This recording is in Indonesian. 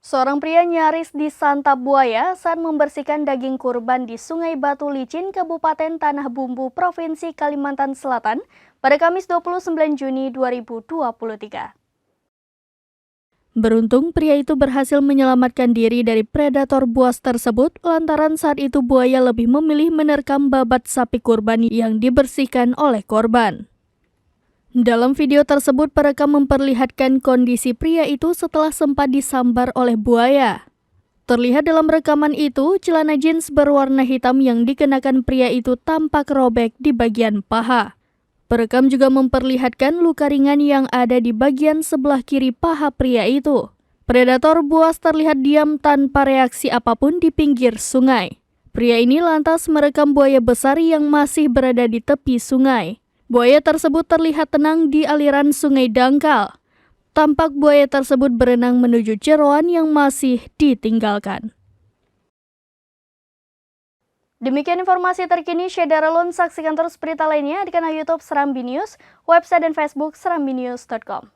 Seorang pria nyaris disantap buaya saat membersihkan daging kurban di Sungai Batu Licin, Kabupaten Tanah Bumbu, Provinsi Kalimantan Selatan pada Kamis 29 Juni 2023. Beruntung, pria itu berhasil menyelamatkan diri dari predator buas tersebut lantaran saat itu buaya lebih memilih menerkam babat sapi kurban yang dibersihkan oleh korban. Dalam video tersebut, perekam memperlihatkan kondisi pria itu setelah sempat disambar oleh buaya. Terlihat dalam rekaman itu, celana jeans berwarna hitam yang dikenakan pria itu tampak robek di bagian paha. Perekam juga memperlihatkan luka ringan yang ada di bagian sebelah kiri paha pria itu. Predator buas terlihat diam tanpa reaksi apapun di pinggir sungai. Pria ini lantas merekam buaya besar yang masih berada di tepi sungai. Buaya tersebut terlihat tenang di aliran Sungai Dangkal. Tampak buaya tersebut berenang menuju jeroan yang masih ditinggalkan. Demikian informasi terkini Syederalun. Saksikan terus berita lainnya di kanal YouTube Serambi News, website dan Facebook serambinews.com.